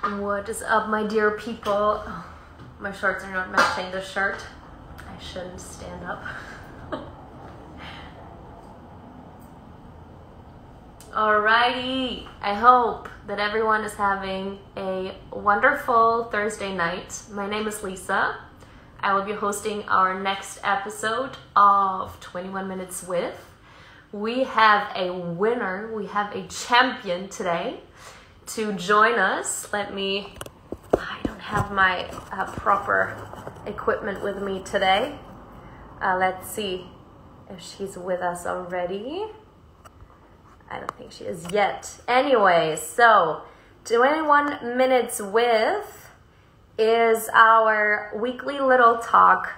What is up, my dear people? Oh, my shorts are not matching this shirt. I shouldn't stand up. Alrighty, I hope that everyone is having a wonderful Thursday night. My name is Lisa. I will be hosting our next episode of 21 Minutes With. We have a winner, we have a champion today to join us. I don't have my proper equipment with me today. Let's see if she's with us already. I don't think she is yet. Anyway, so 21 Minutes With is our weekly little talk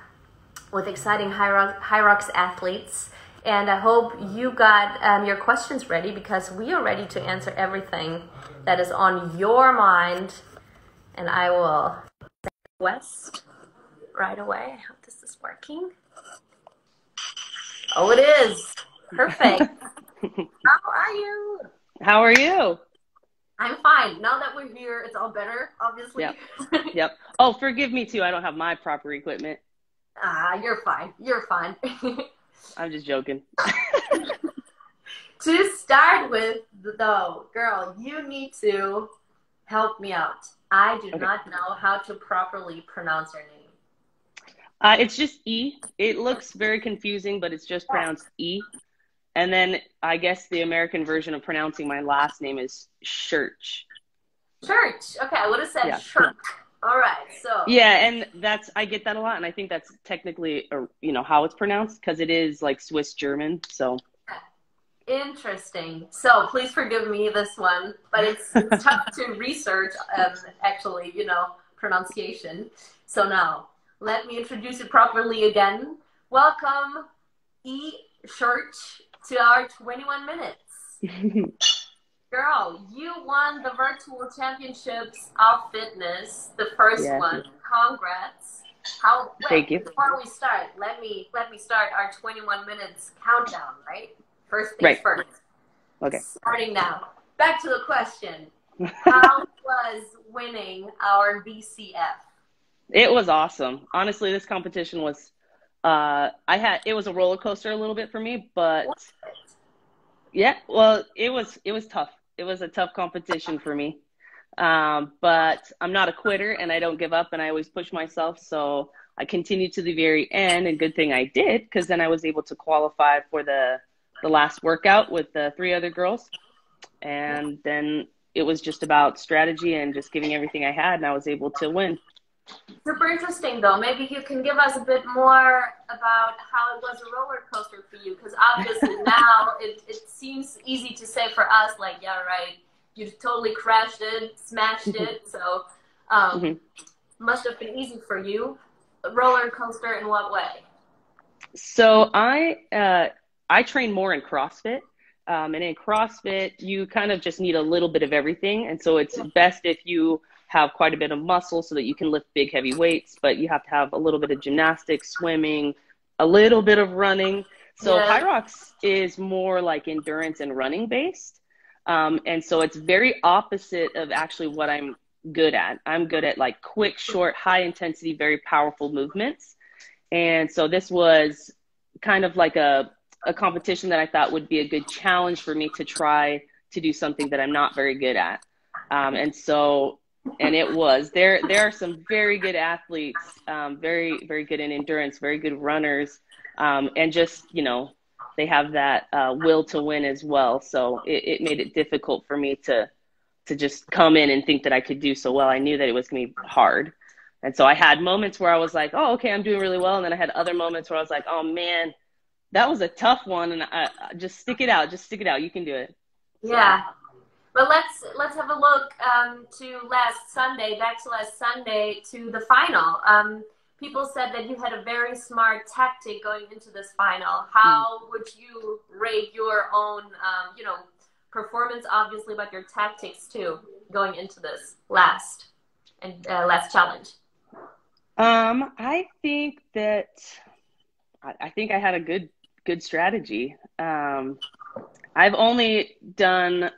with exciting Hyrox athletes. And I hope you got your questions ready, because we are ready to answer everything that is on your mind. And I will send a request right away. I hope this is working. Oh, it is. Perfect. How are you? How are you? I'm fine. Now that we're here, it's all better, obviously. Yep. Oh, forgive me too. I don't have my proper equipment. You're fine. You're fine. I'm just joking. To start with, though, girl, you need to help me out. I do not know how to properly pronounce your name. It's just E. It looks very confusing, but it's just pronounced E. And then I guess the American version of pronouncing my last name is Schuerch. Schuerch. Okay, I would have said Schuerch. All right, so. Yeah, and I get that a lot, and I think that's technically, how it's pronounced, because it is like Swiss German, so. Interesting. So please forgive me this one, but it's tough to research, actually, pronunciation. So now, let me introduce it properly again. Welcome, Ehea Schuerch, to our 21 minutes. Girl, you won the virtual championships of fitness, the first one. Congrats. Thank you. Before we start, let me start our 21 minutes countdown, right? First things first. Okay. Starting now. Back to the question. How was winning our BCF? It was awesome. Honestly, this competition was it was a roller coaster a little bit for me, but yeah, well, it was tough. It was a tough competition for me. But I'm not a quitter, and I don't give up, and I always push myself. So I continued to the very end, and good thing I did, because then I was able to qualify for the last workout with the 3 other girls. And then it was just about strategy and just giving everything I had, and I was able to win. Super interesting, though. Maybe you can give us a bit more about how it was a roller coaster for you, because obviously now it seems easy to say for us, like, yeah, right, you totally crashed it, smashed it, so must have been easy for you. A roller coaster in what way? So I train more in CrossFit, and in CrossFit, you kind of just need a little bit of everything, and so it's best if you have quite a bit of muscle so that you can lift big, heavy weights, but you have to have a little bit of gymnastics, swimming, a little bit of running. So Hyrox is more like endurance and running based. And so it's very opposite of actually what I'm good at. I'm good at like quick, short, high intensity, very powerful movements. And so this was kind of like a competition that I thought would be a good challenge for me to try to do something that I'm not very good at. And it was. There are some very good athletes, very, very good in endurance, very good runners, and just, they have that will to win as well. So it made it difficult for me to just come in and think that I could do so well. I knew that it was going to be hard. And so I had moments where I was like, oh, okay, I'm doing really well. And then I had other moments where I was like, oh, man, that was a tough one. And I just stick it out. Just stick it out. You can do it. Yeah. But let's have a look to last Sunday, to the final. People said that you had a very smart tactic going into this final. How would you rate your own, performance, obviously, but your tactics too, going into this last challenge? I think I had a good strategy. I've only done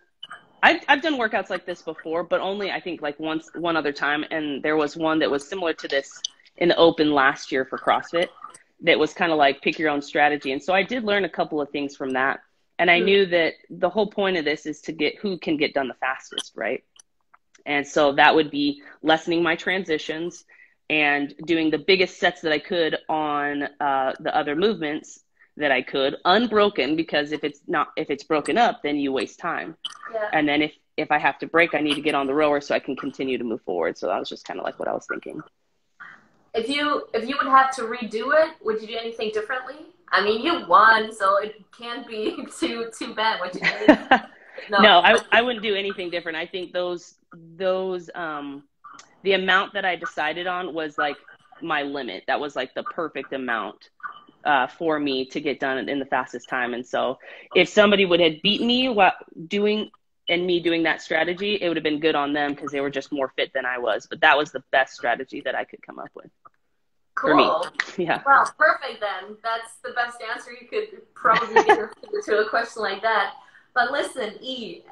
I've done workouts like this before, but only I think like one other time. And there was one that was similar to this in the open last year for CrossFit that was kind of like pick your own strategy. And so I did learn a couple of things from that. And I knew that the whole point of this is to get who can get done the fastest, right? And so that would be lessening my transitions and doing the biggest sets that I could on the other movements that I could, unbroken, because if it's broken up, then you waste time. Yeah. And then if I have to break, I need to get on the rower so I can continue to move forward. So that was just kind of like what I was thinking. If you would have to redo it, would you do anything differently? I mean, you won, so it can't be too bad what you did. No, I wouldn't do anything different. I think those the amount that I decided on was like my limit. That was like the perfect amount for me to get done in the fastest time. And so if somebody would have beat me doing that strategy, it would have been good on them because they were just more fit than I was. But that was the best strategy that I could come up with. Cool. For me. Yeah. Well, perfect then. That's the best answer you could probably give to a question like that. But listen,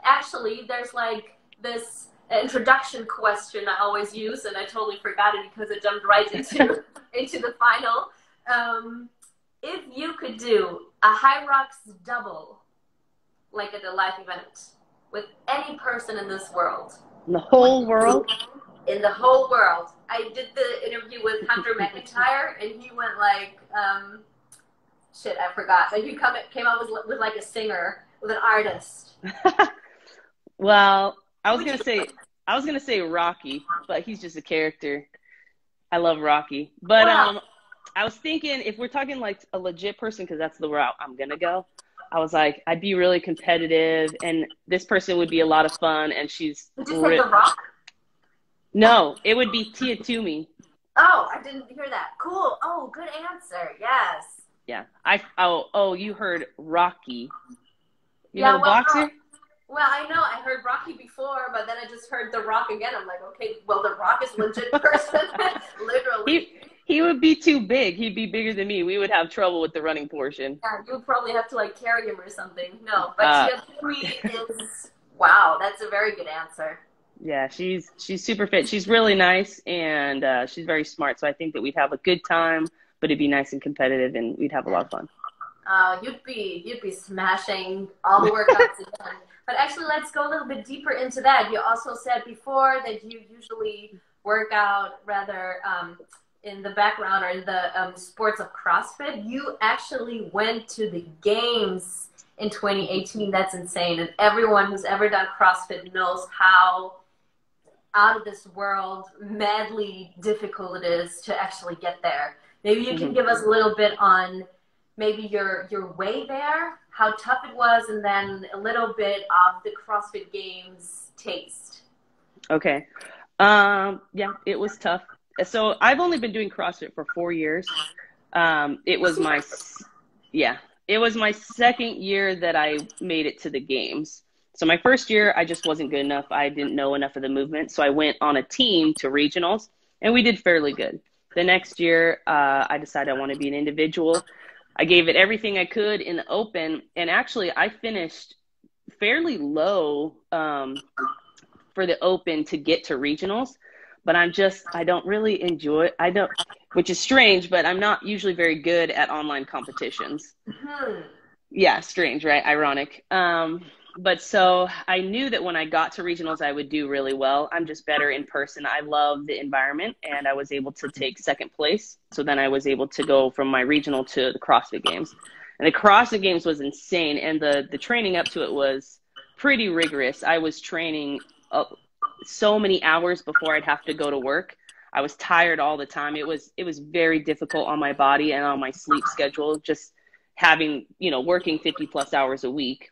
actually, there's like this introduction question I always use, and I totally forgot it because it jumped right into the final. If you could do a Hyrox double, like at a live event, with any person in this world. In the whole world? In the whole world. I did the interview with Hunter McIntyre, and he went like, I forgot. Like he came out with like a singer, with an artist. Well, I was gonna say Rocky, but he's just a character. I love Rocky, but I was thinking if we're talking like a legit person, because that's the route I'm gonna go. I was like, I'd be really competitive, and this person would be a lot of fun. And she's. Did you say The Rock? No, it would be Tia Toomey. Oh, I didn't hear that. Cool. Oh, good answer. Yes. Yeah. You heard Rocky. You know the boxer? Well, I know. I heard Rocky before, but then I just heard The Rock again. I'm like, okay, well, The Rock is a legit person. Literally. He would be too big. He'd be bigger than me. We would have trouble with the running portion. Yeah, you would probably have to, like, carry him or something. No, but Tia Toomey is, wow, that's a very good answer. Yeah, she's super fit. She's really nice, and she's very smart. So I think that we'd have a good time, but it'd be nice and competitive, and we'd have a lot of fun. You'd be smashing all the workouts again. But actually, let's go a little bit deeper into that. You also said before that you usually work out rather in the background or in the sports of CrossFit. You actually went to the games in 2018. That's insane. And everyone who's ever done CrossFit knows how out of this world, madly difficult it is to actually get there. Maybe you can give us a little bit on maybe your way there, how tough it was, and then a little bit of the CrossFit Games taste. Okay. Yeah, it was tough. So I've only been doing CrossFit for 4 years. It was my second year that I made it to the games. So my first year, I just wasn't good enough. I didn't know enough of the movement. So I went on a team to regionals, and we did fairly good. The next year, I decided I want to be an individual. I gave it everything I could in the open, and actually I finished fairly low for the open to get to regionals, but I don't really enjoy it. Which is strange, but I'm not usually very good at online competitions. Mm-hmm. Yeah, strange, right? Ironic. But so I knew that when I got to regionals, I would do really well. I'm just better in person. I love the environment, and I was able to take second place. So then I was able to go from my regional to the CrossFit Games. And the CrossFit Games was insane, and the training up to it was pretty rigorous. I was training so many hours before I'd have to go to work. I was tired all the time. It was very difficult on my body and on my sleep schedule, just having, working 50 plus hours a week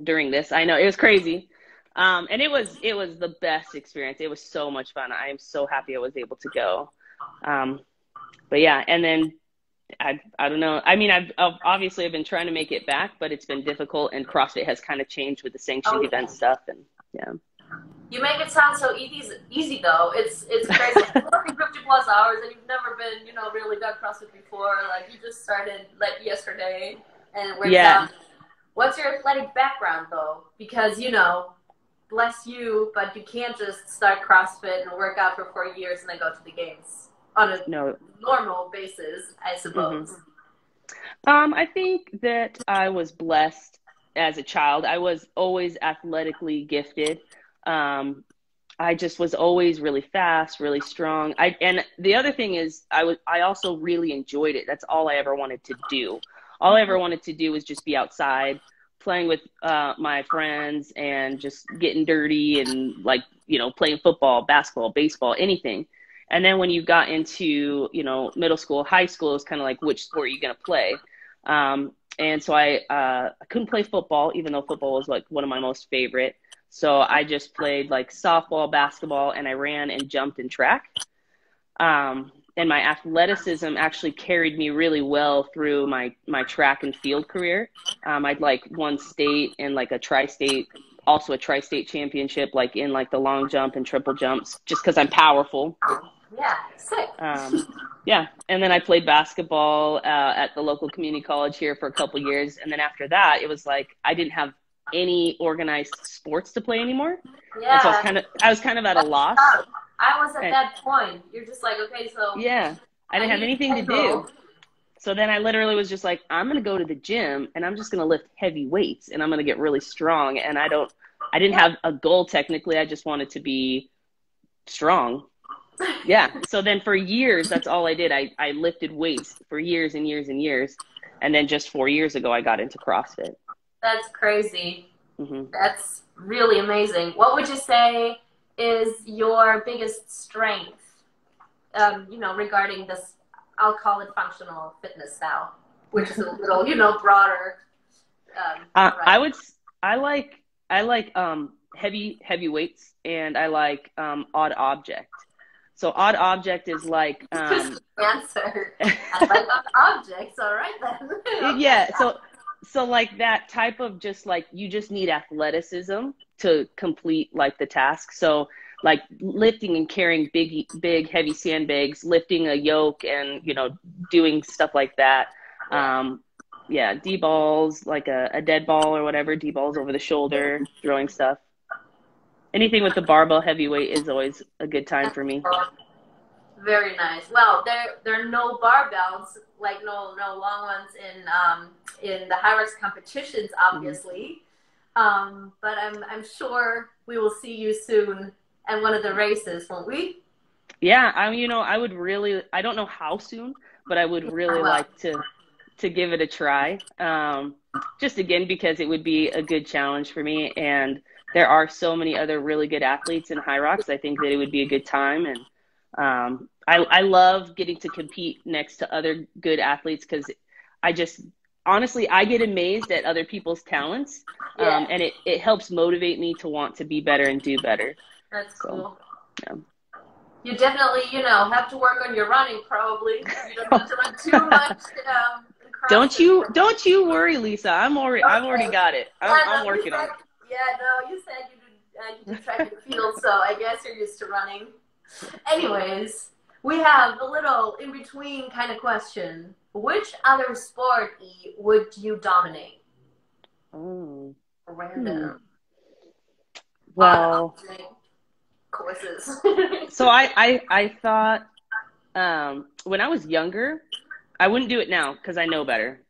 during this. I know it was crazy. And it was the best experience. It was so much fun. I am so happy I was able to go. But yeah, and then I don't know. I mean, I've obviously been trying to make it back, but it's been difficult, and CrossFit has kind of changed with the sanctioned event stuff. And yeah. You make it sound so easy though. It's crazy. You're working 50 plus hours, and you've never been, really done CrossFit before. Like you just started like yesterday, and it works out. What's your athletic background though? Because bless you, but you can't just start CrossFit and work out for 4 years and then go to the games on a No. normal basis, I suppose. I think that I was blessed as a child. I was always athletically gifted. Um, I just was always really fast, really strong. And the other thing is I also really enjoyed it. That's all I ever wanted to do. All I ever wanted to do was just be outside playing with my friends and just getting dirty and like, playing football, basketball, baseball, anything. And then when you got into, middle school, high school, it was kind of like, which sport are you going to play? And so I couldn't play football, even though football was like one of my most favorite. So I just played like softball, basketball, and I ran and jumped in track. And my athleticism actually carried me really well through my track and field career. I'd like won state and like a tri-state, also a tri-state championship, like in like the long jump and triple jumps, just because I'm powerful. Yeah, sick. Yeah, and then I played basketball at the local community college here for a couple years, and then after that, it was like I didn't have any organized sports to play anymore. Yeah, and so I was kind of at a loss. I was at that point. You're just like, okay, so yeah, I didn't have anything to do. So then I literally was just like, I'm gonna go to the gym and I'm just gonna lift heavy weights and I'm gonna get really strong. And I didn't have a goal technically. I just wanted to be strong. Yeah. So then for years, that's all I did. I lifted weights for years and years and years. And then just 4 years ago, I got into CrossFit. That's crazy. That's really amazing. What would you say is your biggest strength, regarding this, I'll call it functional fitness style, which is a little, broader. Right? I like heavy weights, and I like odd object. So odd object is like answer. I like odd objects. All right then. Yeah. So like that type of just like you just need athleticism to complete like the task. So like lifting and carrying big heavy sandbags, lifting a yoke, and doing stuff like that. D balls, like a dead ball or whatever, D balls over the shoulder, throwing stuff. Anything with the barbell heavyweight is always a good time for me. Very nice. Well, there are no barbells, like no long ones in the Hyrox competitions, obviously. But I'm sure we will see you soon at one of the races, won't we? Yeah, I would really, I don't know how soon, but I would really like to give it a try. Just again, because it would be a good challenge for me. And there are so many other really good athletes in Hyrox. I think that it would be a good time. And I love getting to compete next to other good athletes because honestly, I get amazed at other people's talents. And it helps motivate me to want to be better and do better. That's cool. Yeah. You definitely, have to work on your running probably. You don't have to run too much. Don't you worry, Lisa. I've already got it. I'm working on it. Yeah, no, you said you did track and field, so I guess you're used to running. Anyways, we have a little in-between kind of question. Which other sport would you dominate? Oh. Random. Well, courses. So I thought when I was younger, I wouldn't do it now because I know better.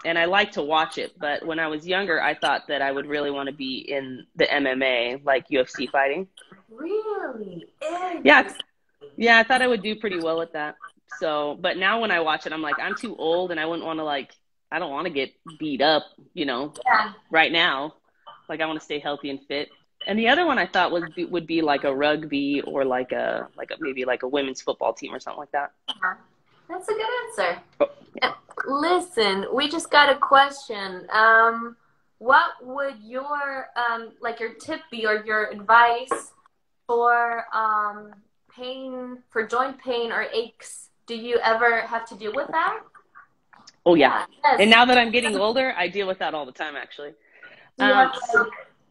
And I like to watch it, but when I was younger, I thought that I would really want to be in the MMA, like UFC fighting. Really? Yeah, I thought I would do pretty well at that. So, but now when I watch it, I'm like, I'm too old, and I wouldn't want to I don't want to get beat up, right now. Like I want to stay healthy and fit. And the other one I thought would be like a rugby or maybe like a women's football team or something like that. That's a good answer. Listen, we just got a question. What would your your tip be or your advice for joint pain or aches? Do you ever have to deal with that? Oh yeah. Yes. And now that I'm getting older, I deal with that all the time actually. Do you have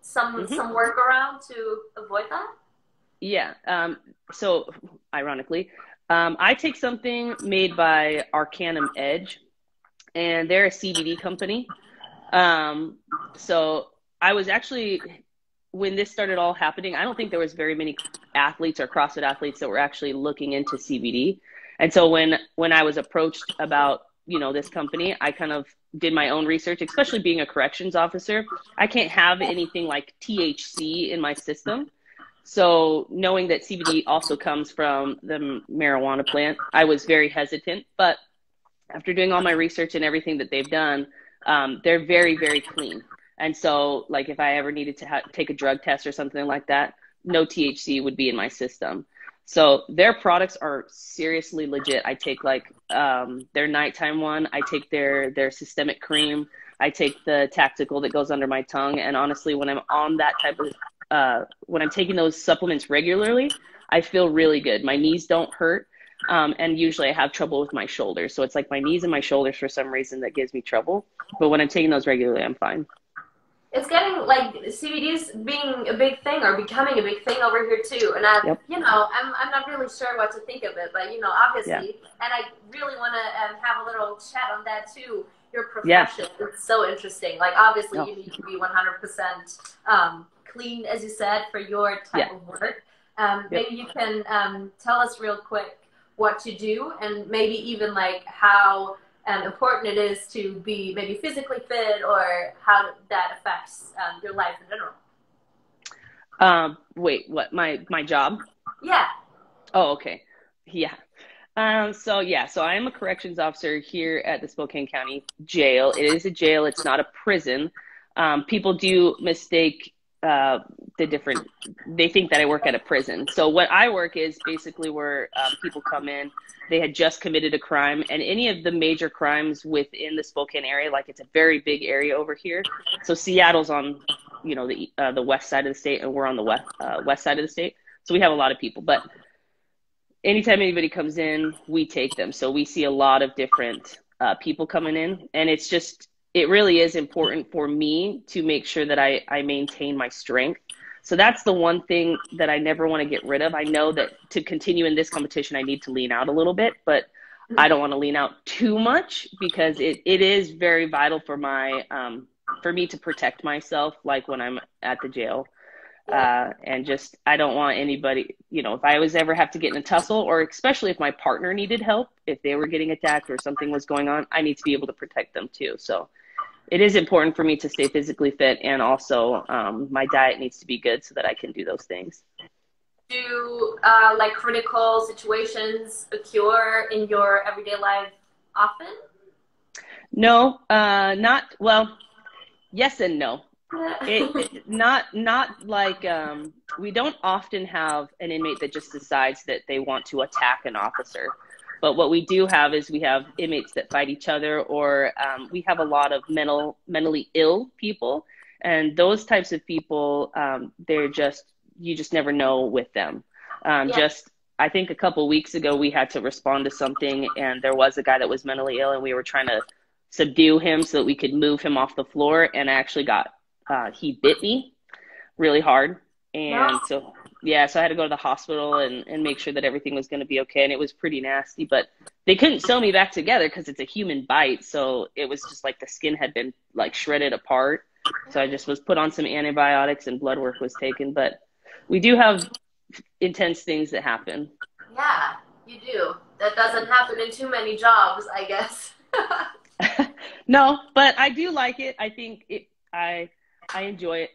some workaround to avoid that? Yeah. So ironically, I take something made by Arcanum Edge, and they're a CBD company. So I was actually when this started all happening, I don't think there was very many athletes or CrossFit athletes that were actually looking into CBD. And so when I was approached about, this company, I kind of did my own research, especially being a corrections officer. I can't have anything like THC in my system. So knowing that CBD also comes from the marijuana plant, I was very hesitant. But after doing all my research and everything that they've done, they're very, very clean. And so, like, if I ever needed to take a drug test or something like that, no THC would be in my system. So their products are seriously legit. I take their nighttime one. I take their systemic cream. I take the tactical that goes under my tongue. And honestly, when I'm on that type of, when I'm taking those supplements regularly, I feel really good. My knees don't hurt. And usually I have trouble with my shoulders. So it's like my knees and my shoulders for some reason that gives me trouble. But when I'm taking those regularly, I'm fine. It's getting like CBD's being a big thing or becoming a big thing over here too. And Yep. I'm not really sure what to think of it, but obviously, Yeah. and I really want to have a little chat on that too. Your profession, it's so interesting. Like obviously, you need to be 100% clean, as you said, for your type of work. Maybe you can tell us real quick what you do, and maybe even like how important it is to be maybe physically fit, or how that affects your life in general. Wait, what? My job? Yeah. Oh, okay. Yeah. So I am a corrections officer here at the Spokane County Jail. It is a jail. It's not a prison. People do mistake they think that I work at a prison. So what I work is basically where people come in, they had just committed a crime, and any of the major crimes within the Spokane area, like it's a very big area over here. So Seattle's on, the west side of the state, and we're on the west side of the state. So we have a lot of people, but anytime anybody comes in, we take them. So we see a lot of different people coming in, and it really is important for me to make sure that I maintain my strength. So that's the one thing that I never want to get rid of. I know that to continue in this competition, I need to lean out a little bit, but I don't want to lean out too much, because it is very vital for for me to protect myself, like when I'm at the jail. And I don't want anybody, if I was ever have to get in a tussle, or especially if my partner needed help, if they were getting attacked or something was going on, I need to be able to protect them too. So it is important for me to stay physically fit, and also my diet needs to be good so that I can do those things. Do like critical situations occur in your everyday life often? No, yes and no. Not like we don't often have an inmate that just decides that they want to attack an officer. But what we do have is we have inmates that fight each other, or we have a lot of mentally ill people. And those types of people, you just never know with them. I think a couple weeks ago, we had to respond to something, and there was a guy that was mentally ill, and we were trying to subdue him so that we could move him off the floor. And I actually he bit me really hard. And so I had to go to the hospital and make sure that everything was going to be okay. And it was pretty nasty, but they couldn't sew me back together because it's a human bite. So it was just like the skin had been like shredded apart. So I just was put on some antibiotics, and blood work was taken. But we do have intense things that happen. Yeah, you do. That doesn't happen in too many jobs, I guess. No, but I do like it. I think I enjoy it.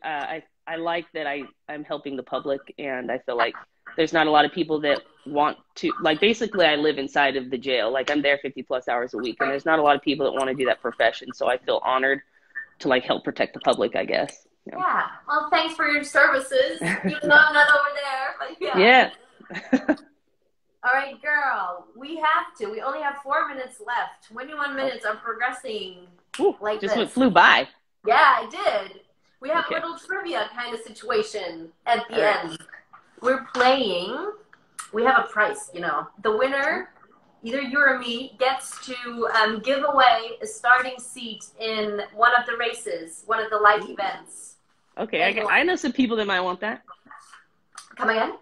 I like that I'm helping the public, and I feel like there's not a lot of people that want to, like, basically I live inside of the jail. Like, I'm there 50 plus hours a week, and there's not a lot of people that want to do that profession. So I feel honored to like help protect the public, I guess. Yeah. Well, thanks for your services. Even though I'm not over there, but yeah. All right, girl, we only have 4 minutes left. 21 minutes of progressing. Ooh, like just this. Flew by. Yeah, I did. We have a little trivia kind of situation at the end. We're playing. We have a prize, The winner, either you or me, gets to give away a starting seat in one of the races, one of the live events. Okay, I know some people that might want that. Come again?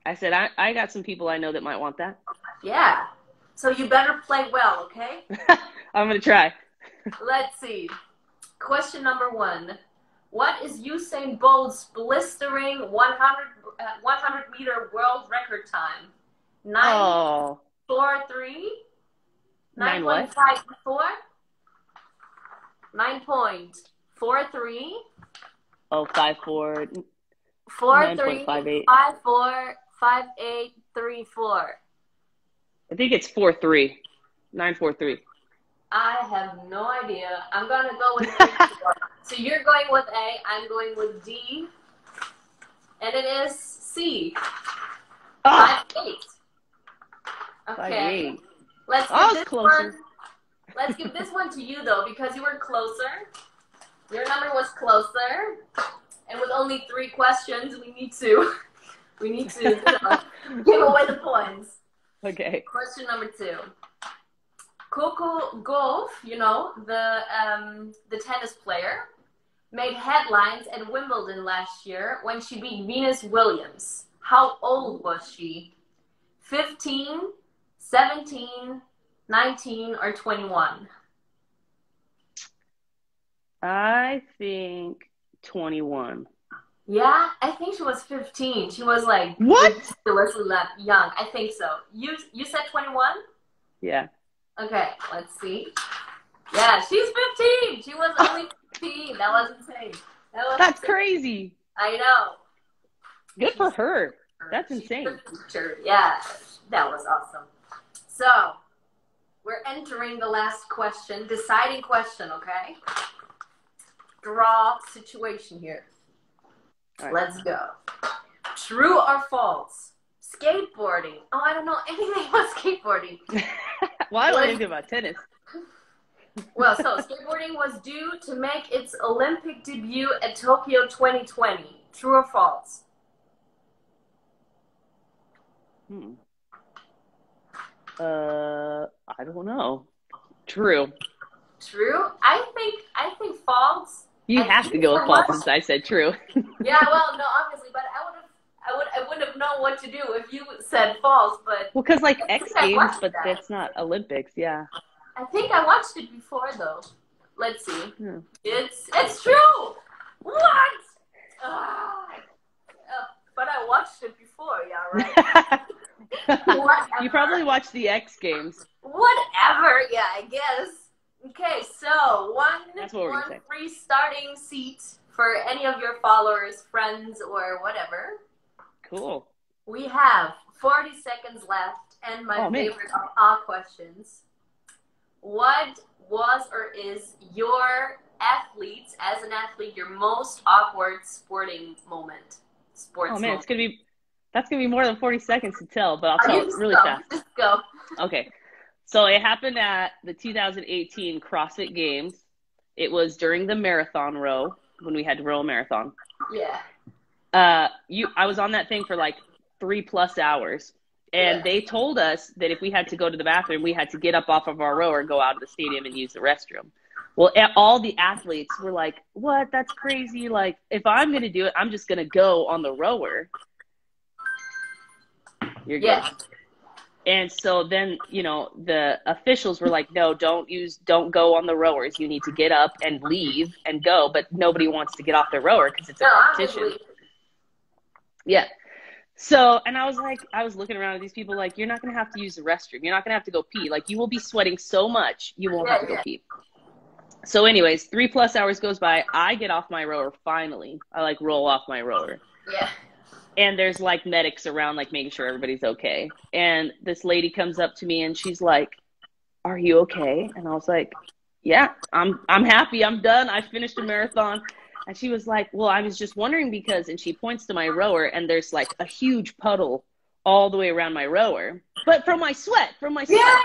I said I got some people I know that might want that. Yeah. So you better play well, okay? I'm going to try. Let's see. Question number 1. What is Usain Bolt's blistering 100-meter world record time? 9.43? 9 what? 9.54? 9.43? Oh, 5.4. 4.3? 9.58. 5.4? 5.834? I think it's 4.3. 9.43. I have no idea. I'm going to go with 3. So you're going with A, I'm going with D, and it is C. 5.8. Okay. 5.8. Let's I give was this closer. one. Let's give this one to you though, because you were closer. Your number was closer, and with only 3 questions, we need to give away the points. Okay. Question number 2. Coco Gauff, you know, the tennis player, made headlines at Wimbledon last year when she beat Venus Williams. How old was she? 15, 17, 19, or 21? I think 21. Yeah, I think she was 15. She was like What? ridiculously young. I think so. You said 21? Yeah. Okay, let's see. Yeah, she's 15. She was only 15. That was insane. That's crazy. I know. Good for her. That's insane. Yeah, that was awesome. So, we're entering the last question, deciding question, okay? Draw situation here. All right. Let's go. True or false? Skateboarding. Oh, I don't know anything about skateboarding. Well, I know anything about tennis. Well, so skateboarding was due to make its Olympic debut at Tokyo 2020. True or false? I don't know. True. True? I think false. You have to go with false since I said true. Yeah, well, no, obviously, but I wouldn't have known what to do if you said false, but Well, because like X Games, but that's not Olympics, yeah. I think I watched it before though. Let's see. Yeah. It's true. What? But I watched it before, yeah, right? You probably watched the X Games. Whatever, yeah, I guess. Okay, so one free starting seat for any of your followers, friends, or whatever. Cool. We have 40 seconds left, and my favorite of all questions. What was or is your as an athlete, your most awkward sporting moment? Oh man, that's gonna be more than 40 seconds to tell, but I'll tell it really fast. Just go. Okay. So it happened at the 2018 CrossFit Games. It was during the marathon row when we had to row a marathon. Yeah. I was on that thing for like 3+ hours. And they told us that if we had to go to the bathroom, we had to get up off of our rower, go out of the stadium and use the restroom. Well, all the athletes were like, what? That's crazy. Like, if I'm going to do it, I'm just going to go on the rower. You're good. Yeah. And so then, you know, the officials were like, no, don't go on the rowers. You need to get up and leave and go. But nobody wants to get off the rower because it's a competition. Yeah. So, and I was looking around at these people like, you're not going to have to use the restroom. You're not going to have to go pee. Like, you will be sweating so much, you won't have to go pee. So anyways, 3+ hours goes by. I get off my rower finally. I like roll off my rower. Yeah. And there's like medics around, like making sure everybody's okay. And this lady comes up to me and she's like, are you okay? And I was like, yeah, I'm happy. I'm done. I finished a marathon. And she was like, well, I was just wondering because, and she points to my rower and there's like a huge puddle all the way around my rower, but from my sweat. Yeah.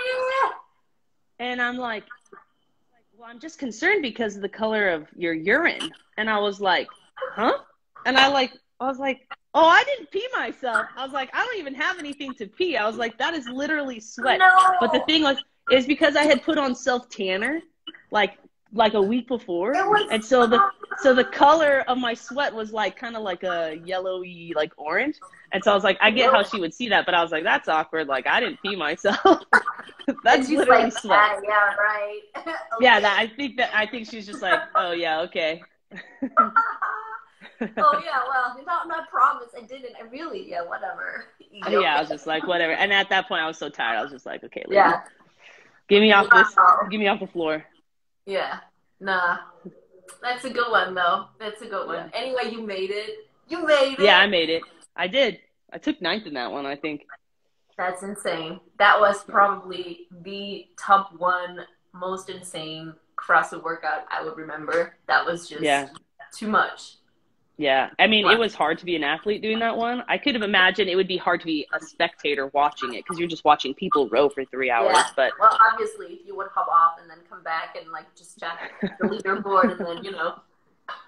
And I'm like, well, I'm just concerned because of the color of your urine. And I was like, huh? And I was like, oh, I didn't pee myself. I was like, I don't even have anything to pee. I was like, that is literally sweat. No. But the thing is because I had put on self-tanner, like a week before. And so the color of my sweat was like kind of like a yellowy, like orange. And so I was like, I get how she would see that, but I was like, that's awkward. Like, I didn't pee myself. That's literally like, sweat. Yeah, right. Okay. Yeah, I think she's just like, oh yeah, okay. Oh yeah, well, not promise. I didn't. I really, yeah, whatever. Yeah, I was just like, whatever. And at that point, I was so tired. I was just like, okay, lady, Yeah. get me off this. Wow. Get me off the floor. Yeah. Nah. That's a good one, though. That's a good one. Yeah. Anyway, you made it. You made Yeah, I it. made it. I did. I took ninth in that one, I think. That's insane. That was probably the top one most insane CrossFit workout I would remember. That was just Yeah. too much. Yeah. I mean, it was hard to be an athlete doing that one. I could have imagined it would be hard to be a spectator watching it because you're just watching people row for 3 hours. Yeah. But well, obviously, if you would hop off and then come back and like just check the leaderboard and then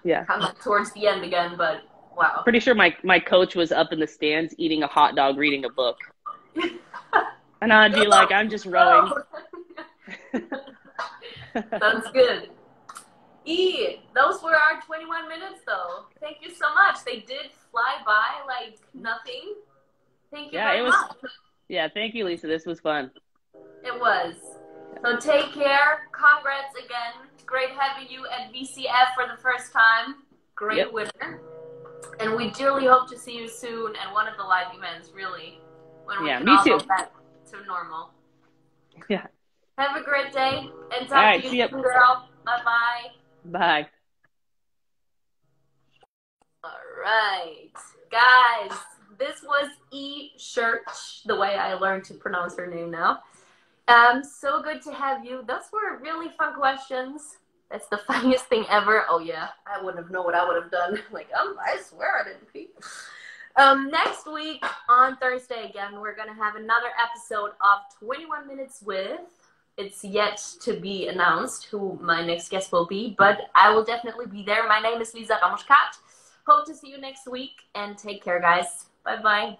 yeah, come back towards the end again. But wow. pretty sure my coach was up in the stands eating a hot dog, reading a book, and I'd be like, I'm just rowing. Sounds good. Those were our 21 minutes, though. Thank you so much. They did fly by like nothing. Thank you very much. Yeah, thank you, Lisa. This was fun. It was. So take care. Congrats again. Great having you at VCF for the first time. Great winner. And we dearly hope to see you soon at one of the live events, really. When we can all go back to normal. Yeah. Have a great day. And talk to you soon, girl. Bye-bye. Bye. All right. Guys, this was Ehea Schuerch, the way I learned to pronounce her name now. So good to have you. Those were really fun questions. That's the funniest thing ever. Oh, yeah. I wouldn't have known what I would have done. Like, I swear I didn't pee. Next week on Thursday, again, we're going to have another episode of 21 Minutes with. It's yet to be announced who my next guest will be, but I will definitely be there. My name is Lisa Ramoschkat. Hope to see you next week, and take care, guys. Bye-bye.